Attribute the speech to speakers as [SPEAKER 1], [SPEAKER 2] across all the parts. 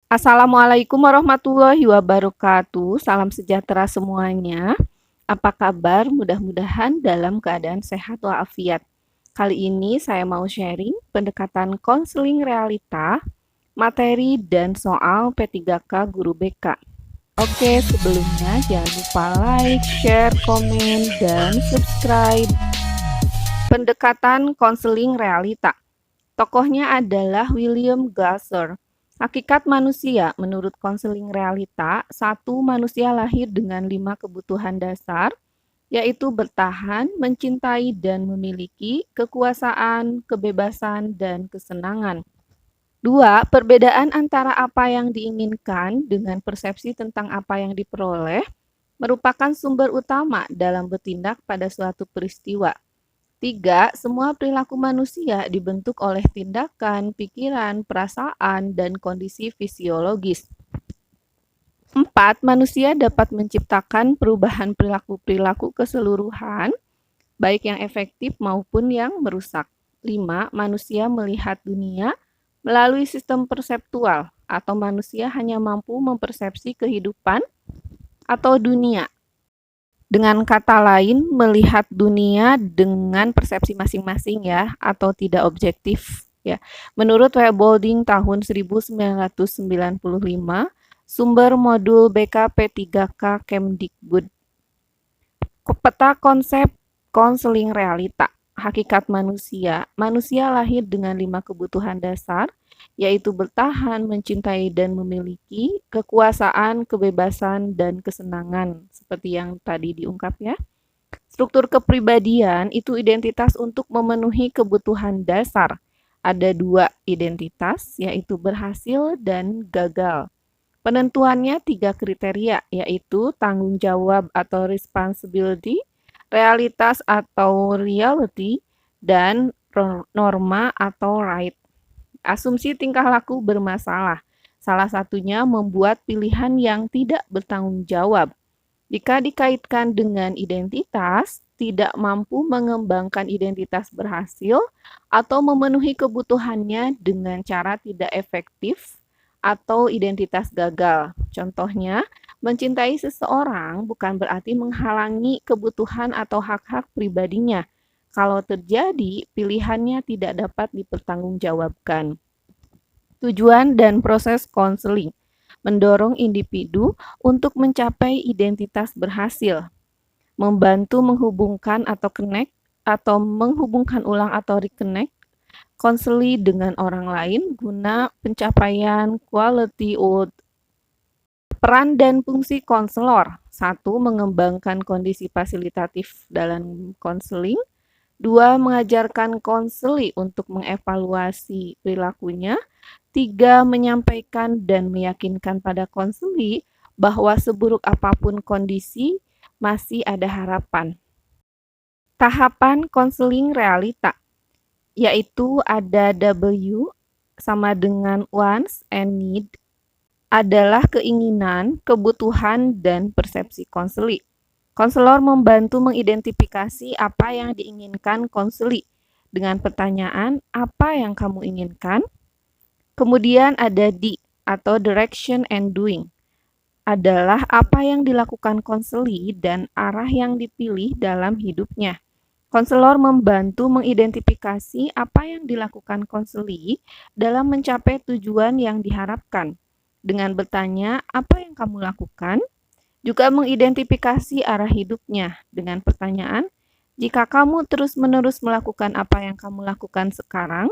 [SPEAKER 1] Assalamualaikum warahmatullahi wabarakatuh. Salam sejahtera semuanya. Apa kabar? Mudah-mudahan dalam keadaan sehat walafiat. Kali ini saya mau sharing pendekatan konseling realita, materi dan soal P3K Guru BK. Oke, sebelumnya jangan lupa like, share, komen, dan subscribe. Pendekatan konseling realita. Tokohnya adalah William Glasser. Hakikat manusia, menurut konseling realita, satu manusia lahir dengan 5 kebutuhan dasar, yaitu bertahan, mencintai, dan memiliki kekuasaan, kebebasan, dan kesenangan. Dua, perbedaan antara apa yang diinginkan dengan persepsi tentang apa yang diperoleh merupakan sumber utama dalam bertindak pada suatu peristiwa. Tiga, semua perilaku manusia dibentuk oleh tindakan, pikiran, perasaan, dan kondisi fisiologis. Empat, manusia dapat menciptakan perubahan perilaku-perilaku keseluruhan, baik yang efektif maupun yang merusak. Lima, manusia melihat dunia melalui sistem perseptual, atau manusia hanya mampu mempersepsi kehidupan atau dunia. Dengan kata lain, melihat dunia dengan persepsi masing-masing ya, atau tidak objektif ya. Menurut Webolding tahun 1995, sumber modul BKP3K Kemdikbud. Peta konsep konseling realita. Hakikat manusia. Manusia lahir dengan 5 kebutuhan dasar, yaitu bertahan, mencintai, dan memiliki kekuasaan, kebebasan, dan kesenangan. Seperti yang tadi diungkap ya. Struktur kepribadian itu identitas untuk memenuhi kebutuhan dasar. Ada 2 identitas, yaitu berhasil dan gagal. Penentuannya 3 kriteria, yaitu tanggung jawab atau responsibility, realitas atau reality, dan norma atau right. Asumsi tingkah laku bermasalah. Salah satunya membuat pilihan yang tidak bertanggung jawab. Jika dikaitkan dengan identitas, tidak mampu mengembangkan identitas berhasil atau memenuhi kebutuhannya dengan cara tidak efektif atau identitas gagal. Contohnya, mencintai seseorang bukan berarti menghalangi kebutuhan atau hak-hak pribadinya. Kalau terjadi, pilihannya tidak dapat dipertanggungjawabkan. Tujuan dan proses konseling mendorong individu untuk mencapai identitas berhasil, membantu menghubungkan atau connect atau menghubungkan ulang atau reconnect konseli dengan orang lain guna pencapaian quality out. Peran dan fungsi konselor. 1. Mengembangkan kondisi fasilitatif dalam konseling. 2. Mengajarkan konseli untuk mengevaluasi perilakunya. 3. Menyampaikan dan meyakinkan pada konseli bahwa seburuk apapun kondisi, masih ada harapan. Tahapan konseling realita, yaitu ada W sama dengan wants and need, adalah keinginan, kebutuhan, dan persepsi konseli. Konselor membantu mengidentifikasi apa yang diinginkan konseli dengan pertanyaan, apa yang kamu inginkan? Kemudian ada D atau direction and doing, adalah apa yang dilakukan konseli dan arah yang dipilih dalam hidupnya. Konselor membantu mengidentifikasi apa yang dilakukan konseli dalam mencapai tujuan yang diharapkan. Dengan bertanya, apa yang kamu lakukan? Juga mengidentifikasi arah hidupnya dengan pertanyaan, jika kamu terus-menerus melakukan apa yang kamu lakukan sekarang,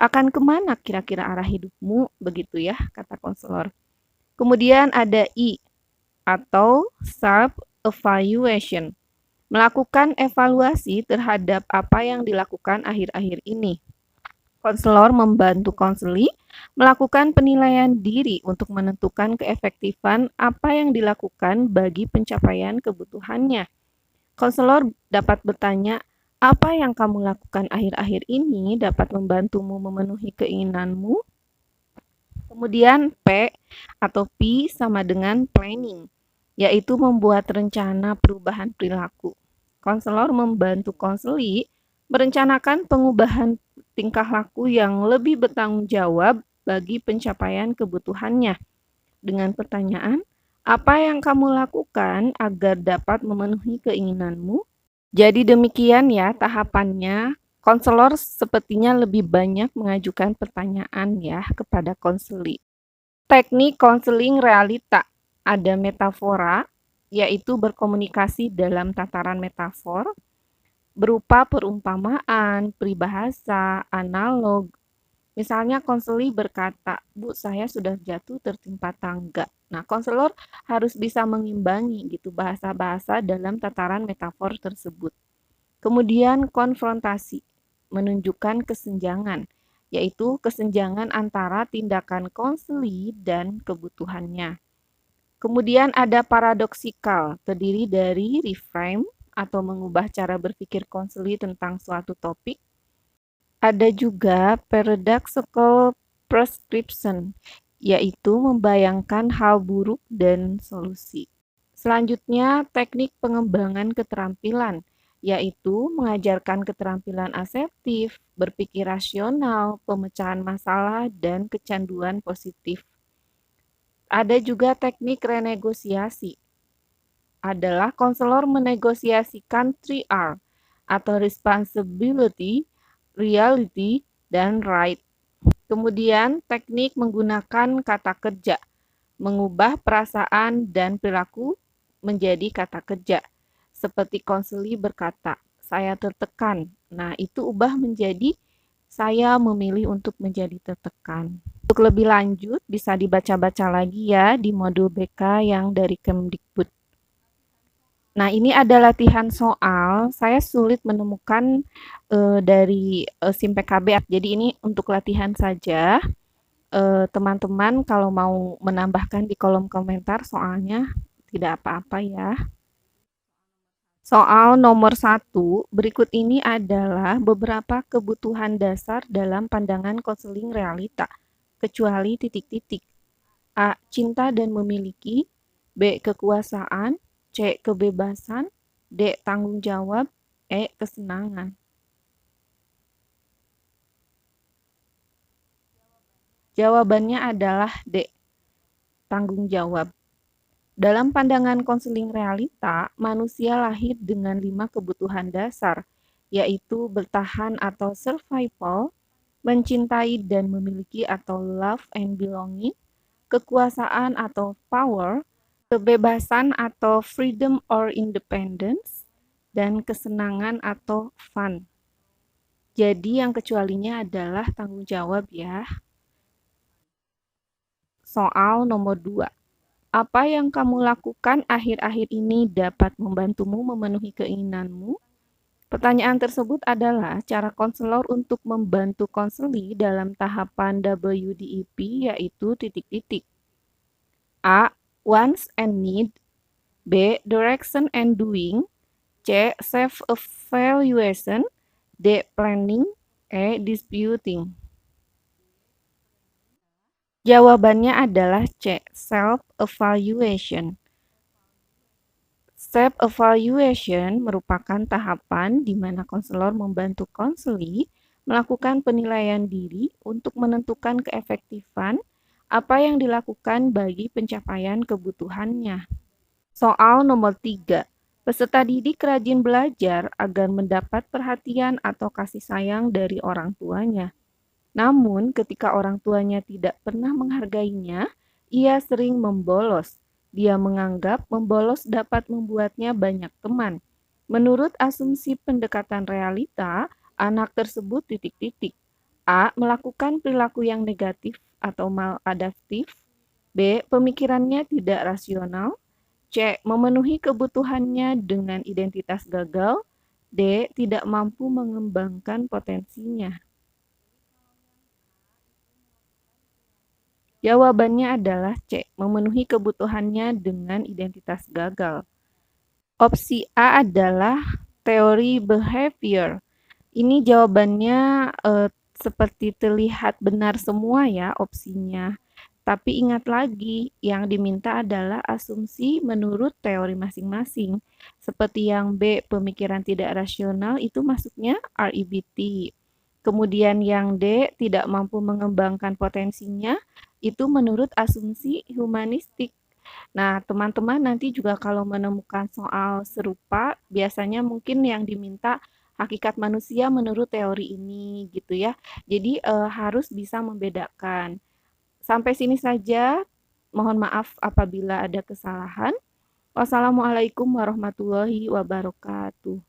[SPEAKER 1] akan kemana kira-kira arah hidupmu? Begitu ya, kata konselor. Kemudian ada I atau self-evaluation. Melakukan evaluasi terhadap apa yang dilakukan akhir-akhir ini. Konselor membantu konseli melakukan penilaian diri untuk menentukan keefektifan apa yang dilakukan bagi pencapaian kebutuhannya. Konselor dapat bertanya, apa yang kamu lakukan akhir-akhir ini dapat membantumu memenuhi keinginanmu? Kemudian P atau P sama dengan planning, yaitu membuat rencana perubahan perilaku. Konselor membantu konseli merencanakan pengubahan tingkah laku yang lebih bertanggung jawab bagi pencapaian kebutuhannya. Dengan pertanyaan, apa yang kamu lakukan agar dapat memenuhi keinginanmu? Jadi demikian ya tahapannya. Konselor sepertinya lebih banyak mengajukan pertanyaan ya kepada konseli. Teknik konseling realita. Ada metafora, yaitu berkomunikasi dalam tataran metafor, berupa perumpamaan, peribahasa, analog. Misalnya konseli berkata, "Bu, saya sudah jatuh tertimpa tangga." Nah, konselor harus bisa mengimbangi gitu bahasa-bahasa dalam tataran metafor tersebut. Kemudian konfrontasi, menunjukkan kesenjangan, yaitu kesenjangan antara tindakan konseli dan kebutuhannya. Kemudian ada paradoksikal, terdiri dari reframe atau mengubah cara berpikir konseli tentang suatu topik. Ada juga paradoxical prescription, yaitu membayangkan hal buruk dan solusi. Selanjutnya, teknik pengembangan keterampilan, yaitu mengajarkan keterampilan asertif, berpikir rasional, pemecahan masalah, dan kecanduan positif. Ada juga teknik renegosiasi, adalah konselor menegosiasikan 3R atau responsibility, reality, dan right. Kemudian teknik menggunakan kata kerja, mengubah perasaan dan perilaku menjadi kata kerja. Seperti konseli berkata, saya tertekan. Nah, itu ubah menjadi saya memilih untuk menjadi tertekan. Untuk lebih lanjut, bisa dibaca-baca lagi ya di modul BK yang dari Kemdikbud. Nah, ini ada latihan soal. Saya sulit menemukan dari SIM PKB. Jadi ini untuk latihan saja. Teman-teman kalau mau menambahkan di kolom komentar soalnya tidak apa-apa ya. Soal nomor 1, berikut ini adalah beberapa kebutuhan dasar dalam pandangan konseling realita, kecuali titik-titik. A. Cinta dan memiliki. B. Kekuasaan. C. Kebebasan. D. Tanggung jawab. E. Kesenangan. Jawabannya adalah D. Tanggung jawab. Dalam pandangan konseling realita, manusia lahir dengan 5 kebutuhan dasar, yaitu bertahan atau survival, mencintai dan memiliki atau love and belonging, kekuasaan atau power, kebebasan atau freedom or independence, dan kesenangan atau fun. Jadi yang kecualinya adalah tanggung jawab ya. Soal nomor 2. Apa yang kamu lakukan akhir-akhir ini dapat membantumu memenuhi keinginanmu? Pertanyaan tersebut adalah cara konselor untuk membantu konseli dalam tahapan WDEP, yaitu titik-titik. A. Wants and need. B. Direction and doing. C. Self-evaluation. D. Planning. E. Disputing. Jawabannya adalah C. Self-evaluation. Self-evaluation merupakan tahapan di mana konselor membantu konseli melakukan penilaian diri untuk menentukan keefektifan apa yang dilakukan bagi pencapaian kebutuhannya. Soal nomor 3. Peserta didik rajin belajar agar mendapat perhatian atau kasih sayang dari orang tuanya. Namun, ketika orang tuanya tidak pernah menghargainya, ia sering membolos. Dia menganggap membolos dapat membuatnya banyak teman. Menurut asumsi pendekatan realita, anak tersebut titik-titik. A. Melakukan perilaku yang negatif atau maladaptif. B. Pemikirannya tidak rasional. C. Memenuhi kebutuhannya dengan identitas gagal. D. Tidak mampu mengembangkan potensinya. Jawabannya adalah C. Memenuhi kebutuhannya dengan identitas gagal. Opsi A adalah teori behavior. Ini jawabannya seperti terlihat benar semua ya opsinya. Tapi ingat lagi, yang diminta adalah asumsi menurut teori masing-masing. Seperti yang B, pemikiran tidak rasional, itu masuknya REBT. Kemudian yang D, tidak mampu mengembangkan potensinya, itu menurut asumsi humanistik. Nah, teman-teman nanti juga kalau menemukan soal serupa, biasanya mungkin yang diminta hakikat manusia menurut teori ini gitu ya. Jadi harus bisa membedakan. Sampai sini saja. Mohon maaf apabila ada kesalahan. Wassalamualaikum warahmatullahi wabarakatuh.